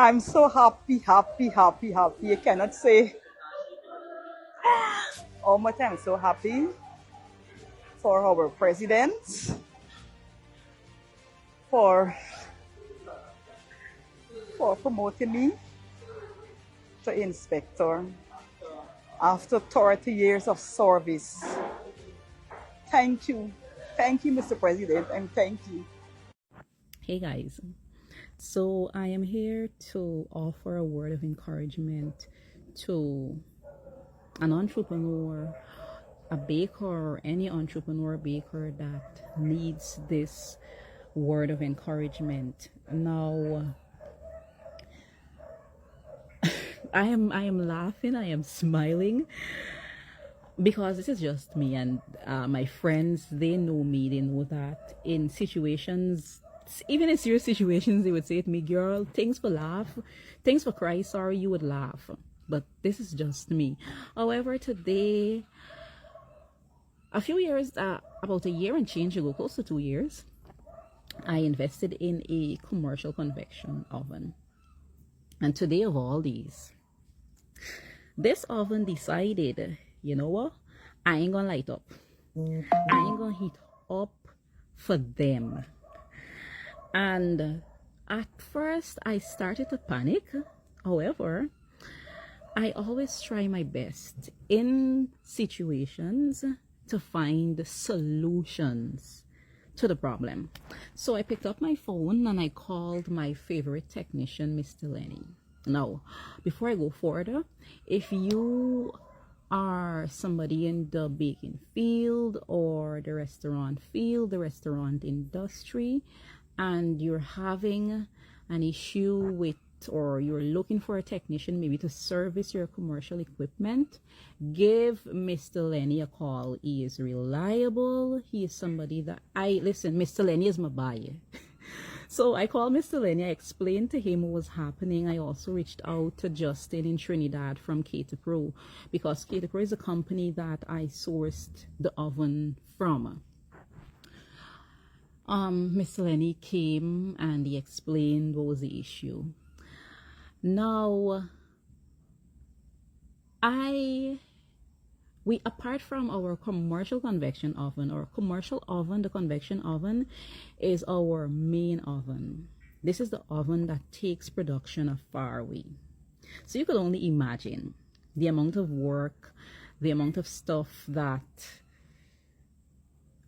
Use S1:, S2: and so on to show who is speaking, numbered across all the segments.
S1: I'm so happy, happy, happy, happy. I cannot say how much I'm so happy for our president, for promoting me to inspector after 30 years of service. Thank you. Thank you, Mr. President, and thank you.
S2: Hey guys, so I am here to offer a word of encouragement to an entrepreneur, a baker, or any entrepreneur baker that needs this word of encouragement. Now, I am laughing, I am smiling because this is just me and my friends. They know me. They know that in situations, even in serious situations, they would say to me, girl, things for laugh, things for cry, sorry, you would laugh. But this is just me. However, today, a few years, about a year and change ago, close to 2 years, I invested in a commercial convection oven. And today of all these, this oven decided, you know what? I ain't gonna light up. I ain't gonna heat up for them. And at first, I started to panic. However, I always try my best in situations to find solutions to the problem. So I picked up my phone and I called my favorite technician, Mr. Lenny. Now, before I go further, if you are somebody in the baking field or the restaurant field, the restaurant industry, and you're having an issue with, or you're looking for a technician maybe to service your commercial equipment, give Mr. Lenny a call. He is reliable. He is somebody that listen, Mr. Lenny is my buyer. So I called Mr. Lenny. I explained to him what was happening. I also reached out to Justin in Trinidad from Cater Pro, because Cater Pro is a company that I sourced the oven from. Mr. Lenny came and he explained what was the issue. Now, we apart from our commercial convection oven, or commercial oven, the convection oven is our main oven. This is the oven that takes production a far away. So you could only imagine the amount of work, the amount of stuff that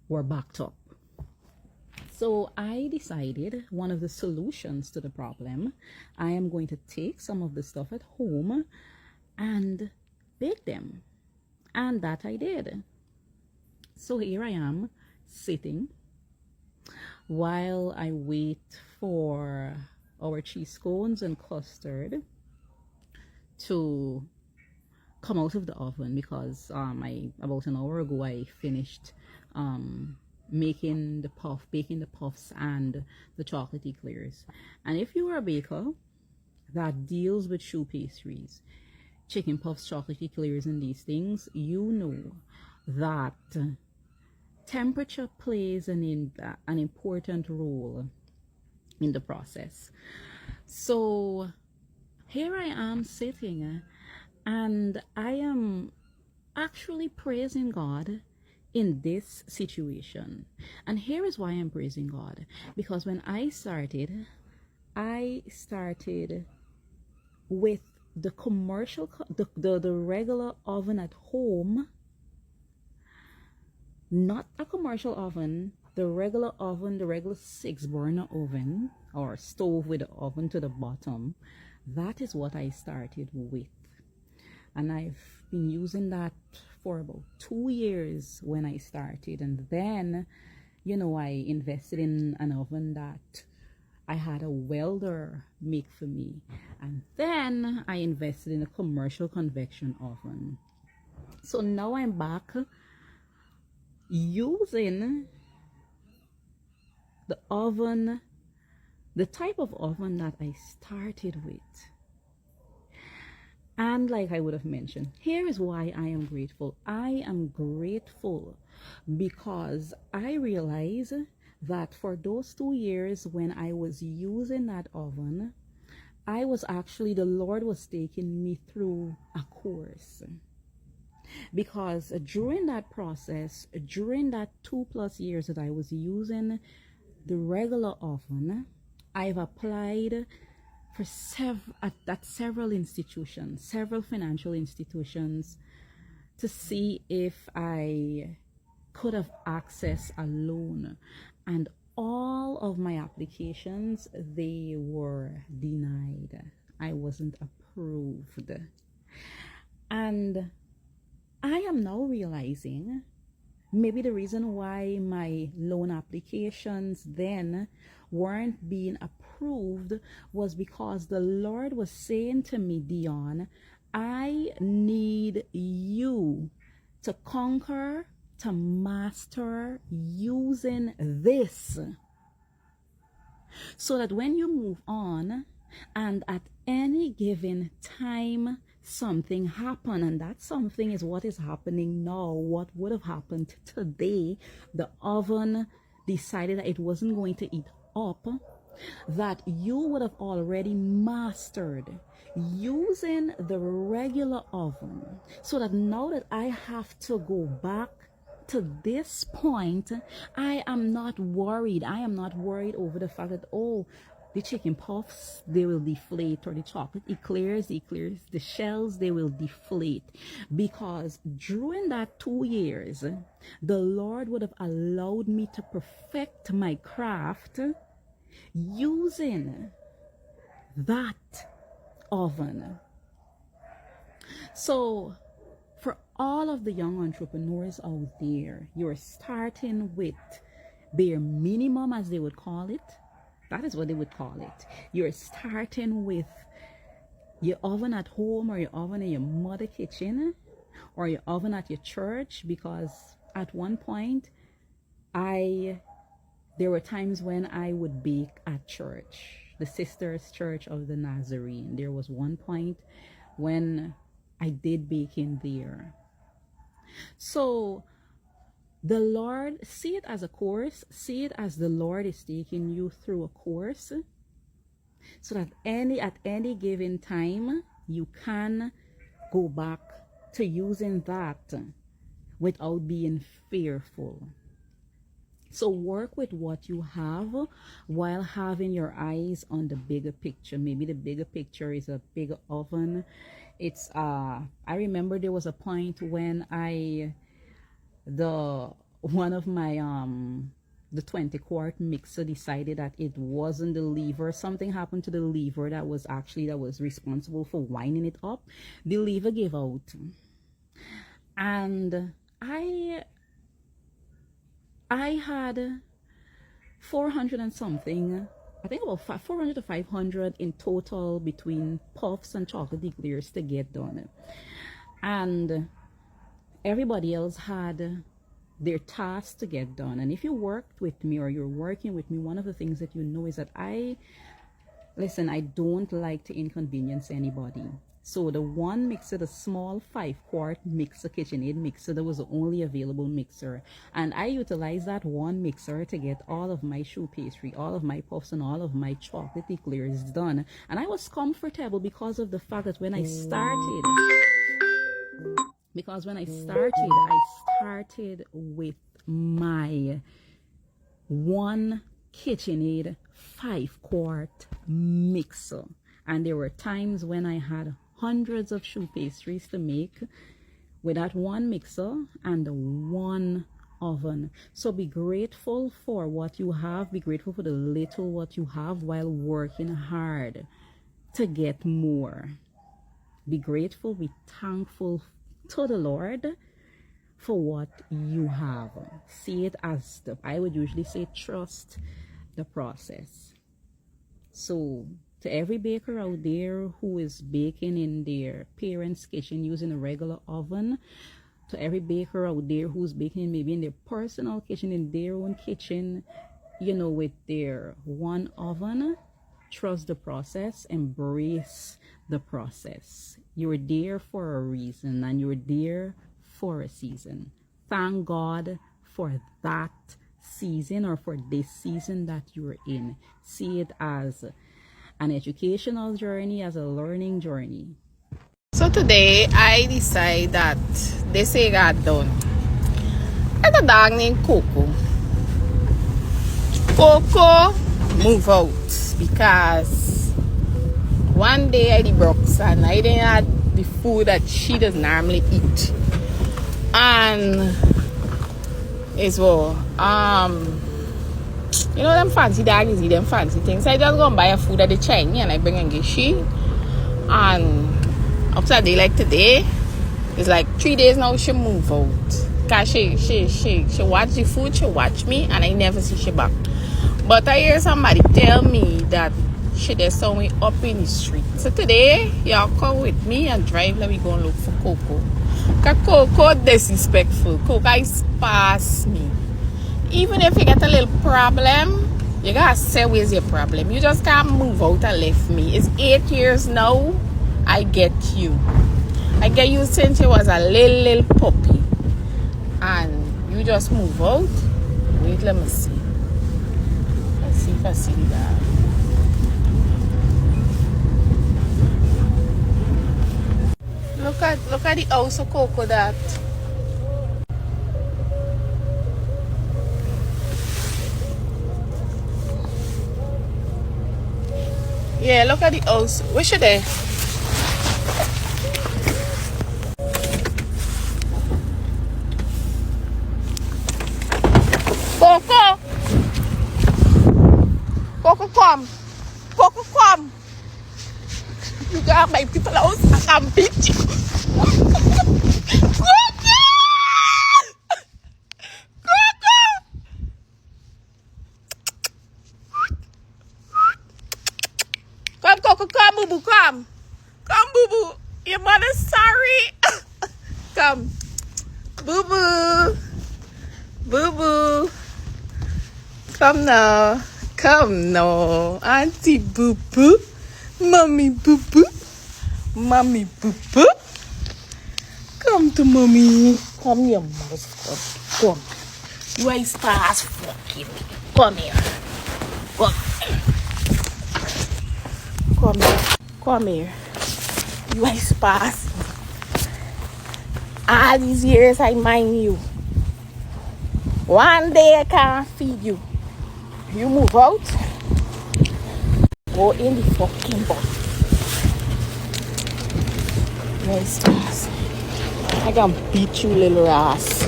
S2: were backed up. So I decided one of the solutions to the problem, I am going to take some of the stuff at home and bake them. And that I did. So here I am sitting while I wait for our cheese scones and custard to come out of the oven, because about an hour ago I finished baking the puffs and the chocolate eclairs. And if you are a baker that deals with choux pastries, chicken puffs, chocolate eclairs, and these things, you know that temperature plays an important role in the process. So here I am sitting and I am actually praising God in this situation. And here is why I'm praising God, because when I started with the commercial, the regular oven at home, not a commercial oven, the regular oven, the regular 6-burner oven or stove with the oven to the bottom. That is what I started with. And I've been using that for about 2 years when I started. And then, I invested in an oven that I had a welder make for me. And then I invested in a commercial convection oven. So now I'm back using the oven, the type of oven that I started with. And like I would have mentioned, here is why I am grateful. I am grateful because I realize that for those 2 years when I was using that oven, the Lord was taking me through a course, because during that process, during that 2+ years that I was using the regular oven, I've applied for several institutions, several financial institutions, to see if I could have accessed a loan, and all of my applications, they were denied. I wasn't approved. And I am now realizing maybe the reason why my loan applications then weren't being approved was because the Lord was saying to me, Dion, I need you to conquer, to master using this, so that when you move on and at any given time something happen, and that something is what is happening now. What would have happened today, the oven decided that it wasn't going to eat up, that you would have already mastered using the regular oven, so that now that I have to go back to this point, I am not worried. I am not worried over the fact that, oh, the chicken puffs, they will deflate, or the chocolate eclairs, the shells, they will deflate. Because during that 2 years, the Lord would have allowed me to perfect my craft using that oven. So for all of the young entrepreneurs out there, you're starting with bare minimum, as they would call it. That is what they would call it. You're starting with your oven at home, or your oven in your mother kitchen, or your oven at your church. Because at one point, there were times when I would bake at church, the Sisters Church of the Nazarene. There was one point when I did bake in there. So the Lord, see it as a course, see it as the Lord is taking you through a course, so that at any given time you can go back to using that without being fearful. So work with what you have while having your eyes on the bigger picture. Maybe the bigger picture is a bigger oven. I remember there was a point when one of my the 20-quart mixer decided that it wasn't the lever. Something happened to the lever that was responsible for winding it up. The lever gave out, and I had 400 and something, I think about 400 to 500 in total between puffs and chocolate eclairs to get done. And everybody else had their tasks to get done. And if you worked with me, or you're working with me, one of the things that you know is that I don't like to inconvenience anybody. So the one mixer, the small 5-quart mixer, KitchenAid mixer, that was the only available mixer. And I utilized that one mixer to get all of my choux pastry, all of my puffs, and all of my chocolate eclairs done. And I was comfortable because of the fact that when I started with my one KitchenAid 5-quart mixer. And there were times when I had hundreds of choux pastries to make with that one mixer and one oven. So be grateful for what you have. Be grateful for the little what you have while working hard to get more. Be grateful, be thankful to the Lord for what you have. See it as I would usually say, trust the process. So to every baker out there who is baking in their parents' kitchen using a regular oven, to every baker out there who's baking maybe in their personal kitchen, in their own kitchen, with their one oven, trust the process, embrace the process. You're there for a reason, and you're there for a season. Thank God for that season, or for this season that you're in. See it as an educational journey, as a learning journey.
S3: So today I decide that they say got done. There's a dog named Coco. Coco move out because one day I did brooks and I didn't have the food that she does normally eat. And it's well, you know them fancy dogs eat them fancy things. I just go and buy a food at the Chinese and I bring and get she. And up to a day like today, it's like 3 days now she move out. Cause she watch the food, she watch me, and I never see she back. But I hear somebody tell me that she just saw me up in the street. So today, y'all come with me and drive. Let me go and look for Coco. Cause Coco disrespectful. Coco is past me. Even if you get a little problem, you gotta say where's your problem. You just can't move out and leave me. It's 8 years now. I get you. I get you since you was a little puppy. And you just move out. Wait, let me see. Let's see if I see the dog. Look at the house of Coco that. Yeah, look at the house. Where should they? Coco! Coco, come! Coco, come! You got my people house, I can beat you! Coco! Coco! Come, Coco, come, boo boo, come! Come, boo boo! Your mother's sorry! Come! Boo boo! Boo boo! Come now. Come now. Auntie Boo Boo. Mommy Boo Boo. Mommy Boo Boo. Come to mommy. Come here, mouse. Come. You ain't fast fucking me. Come here. Come. Come here. Come here. You ain't fast. All these years I mind you. One day I can't feed you. You move out, go in the fucking box. Nice ass. I can beat you, little ass.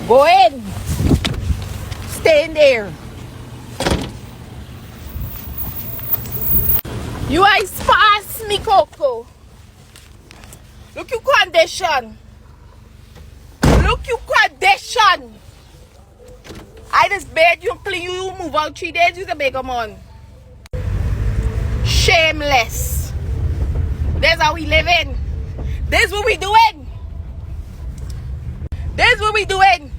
S3: Go in. Stay in there. You ain't pass me, Coco. Look your condition. Look your condition. I just beg you, please, you move out 3 days, you can make them on. Shameless. That's how we living. This what we doing. This what we doing.